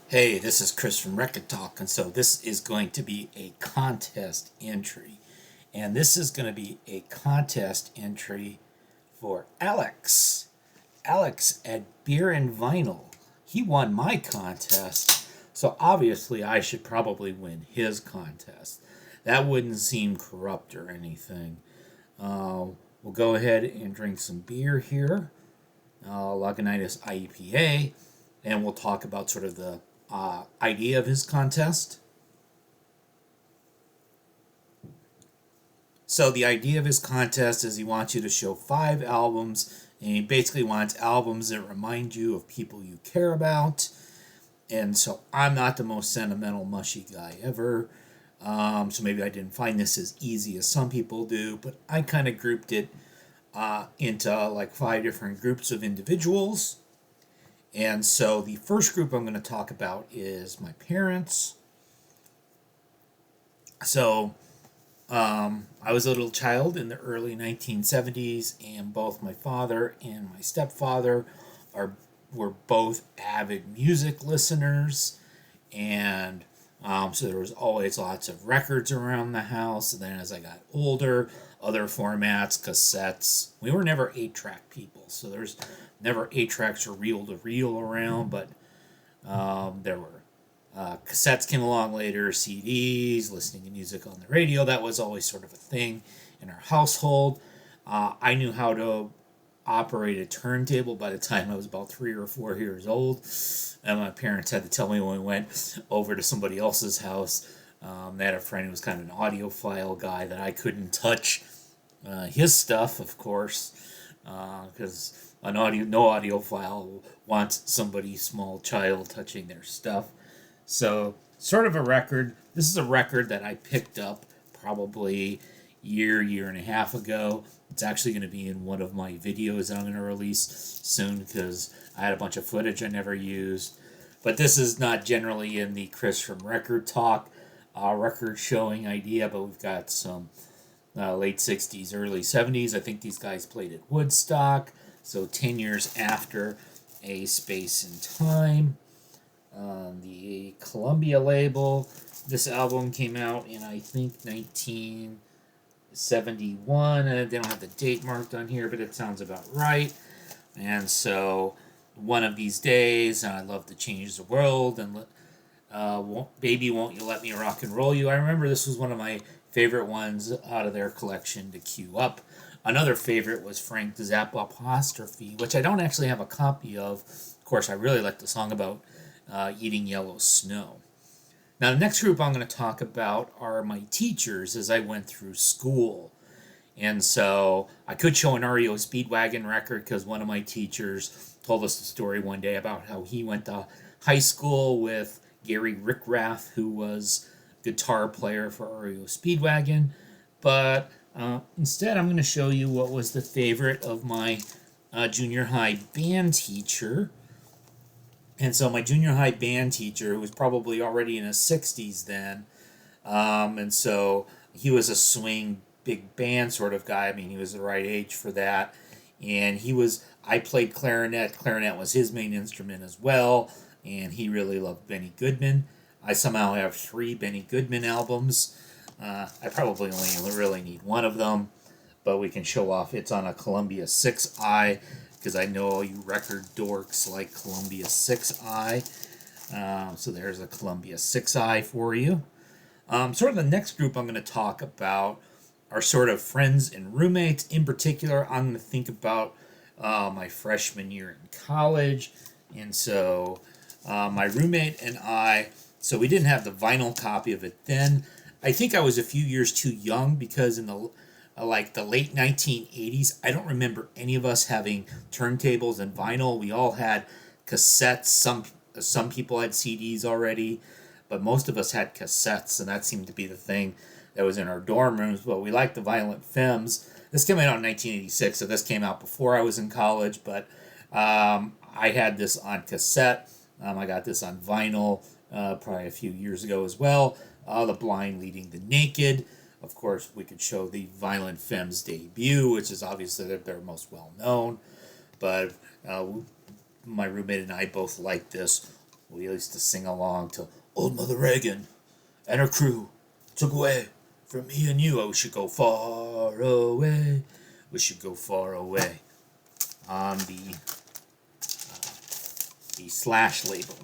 Hey, this is Chris from Rekkid Talk, and so this is going to be a contest entry. And this is going to be a contest entry for Alex. Alex at Beer and Vinyl. He won my contest, so obviously I should probably win his contest. That wouldn't seem corrupt or anything. We'll go ahead and drink some beer here, Lagunitas IEPA, and we'll talk about sort of the idea of his contest. So the idea of his contest is he wants you to show 5 albums, and he basically wants albums that remind you of people you care about. And so I'm not the most sentimental, mushy guy ever. So maybe I didn't find this as easy as some people do, but I kind of grouped it into like 5 different groups of individuals. And so the first group I'm going to talk about is my parents. So I was a little child in the early 1970s, and both my father and my stepfather were both avid music listeners, and so there was always lots of records around the house. And then as I got older, other formats, cassettes. We were never 8-track people, so there's never 8-tracks or reel to reel around, but there were cassettes came along later, CDs, listening to music on the radio. That was always sort of a thing in our household. I knew how to operate a turntable by the time I was about 3 or 4 years old. And my parents had to tell me when we went over to somebody else's house. They had a friend who was kind of an audiophile guy that I couldn't touch his stuff, of course, because no audiophile wants somebody small child touching their stuff. So, sort of a record. This is a record that I picked up probably year and a half ago. It's actually going to be in one of my videos that I'm going to release soon because I had a bunch of footage I never used. But this is not generally in the Chris from Rekkid Talk record showing idea, but we've got some late 60s, early 70s. I think these guys played at Woodstock, so 10 years after A Space and Time. On the Columbia label, this album came out in, I think, 1971. They don't have the date marked on here, but it sounds about right. And so, one of these days, I'd love to change the world, and Baby Won't You Let Me Rock and Roll You. I remember this was one of my favorite ones out of their collection to queue up. Another favorite was Frank Zappa Apostrophe, which I don't actually have a copy of. Of course, I really like the song about eating yellow snow. Now, the next group I'm going to talk about are my teachers as I went through school. And so I could show an REO Speedwagon record because one of my teachers told us the story one day about how he went to high school with Gary Rickrath, who was guitar player for REO Speedwagon. But instead, I'm going to show you what was the favorite of my junior high band teacher. And so my junior high band teacher, who was probably already in his 60s then, and so he was a swing big band sort of guy. I mean, he was the right age for that. And I played clarinet. Clarinet was his main instrument as well. And he really loved Benny Goodman. I somehow have 3 Benny Goodman albums. I probably only really need one of them, but we can show off. It's on a Columbia 6i, because I know all you record dorks like Columbia 6i. So there's a Columbia 6i for you. Sort of the next group I'm going to talk about are sort of friends and roommates. In particular, I'm going to think about my freshman year in college. And so my roommate and I, so we didn't have the vinyl copy of it then. I think I was a few years too young because in the late 1980s, I don't remember any of us having turntables and vinyl. We all had cassettes. Some people had CDs already, but most of us had cassettes, and that seemed to be the thing that was in our dorm rooms. But we liked the Violent Femmes. This came out in 1986, so this came out before I was in college, but I had this on cassette. I got this on vinyl probably a few years ago as well. The Blind Leading the Naked. Of course, we could show the Violent Femmes debut, which is obviously their most well known. But my roommate and I both liked this We used to sing along to Old Mother Reagan and her crew took away from me and you. Oh, we should go far away. We should go far away on the Slash label.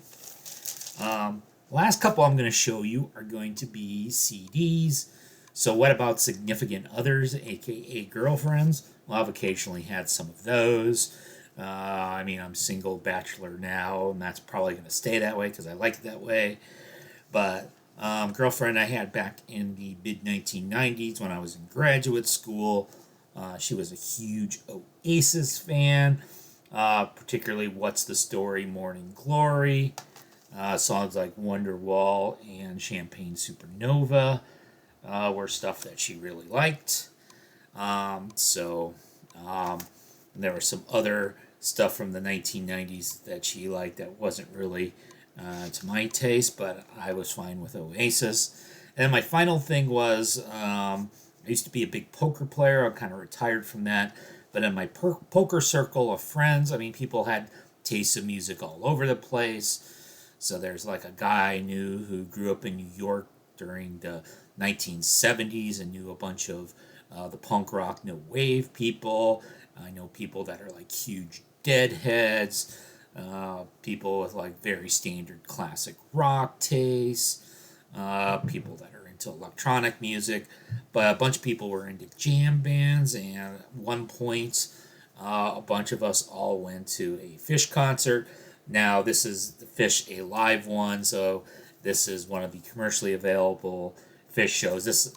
Last couple I'm going to show you are going to be CDs. So what about significant others, aka girlfriends? Well, I've occasionally had some of those. I'm single bachelor now, and that's probably going to stay that way because I like it that way. But girlfriend I had back in the mid 1990s when I was in graduate school. She was a huge Oasis fan, particularly What's the Story, Morning Glory, songs like Wonderwall and Champagne Supernova were stuff that she really liked. There was some other stuff from the 1990s that she liked that wasn't really to my taste, but I was fine with Oasis. And my final thing was I used to be a big poker player. I'm kind of retired from that. But in my poker circle of friends, people had tastes of music all over the place. So there's like a guy I knew who grew up in New York during the 1970s and knew a bunch of the punk rock, no wave people. I know people that are like huge Deadheads, people with like very standard classic rock tastes, people that are into electronic music, but a bunch of people were into jam bands, and at one point, a bunch of us all went to a Fish concert. Now, this is the Fish a live one, so this is one of the commercially available Fish shows.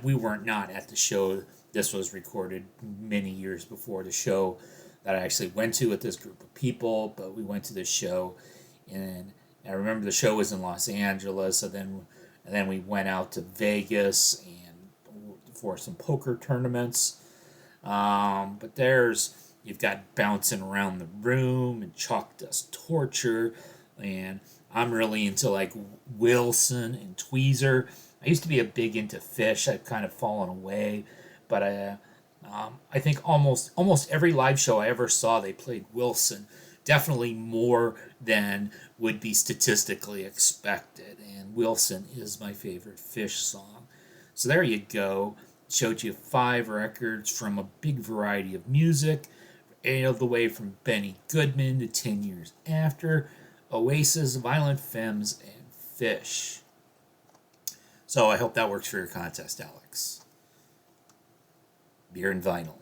We weren't not at the show. This was recorded many years before the show that I actually went to with this group of people, but we went to this show, and I remember the show was in Los Angeles, and then we went out to Vegas and for some poker tournaments. But you've got Bouncing Around the Room and Chalk Dust Torture, and I'm really into like Wilson and Tweezer. I used to be a big into Fish. I've kind of fallen away, but I think almost every live show I ever saw, they played Wilson. Definitely more than would be statistically expected. And Wilson is my favorite Fish song. So there you go. Showed you 5 records from a big variety of music, all the way from Benny Goodman to 10 years after, Oasis, Violent Femmes, and Fish. So I hope that works for your contest, Alex. Beer and vinyl.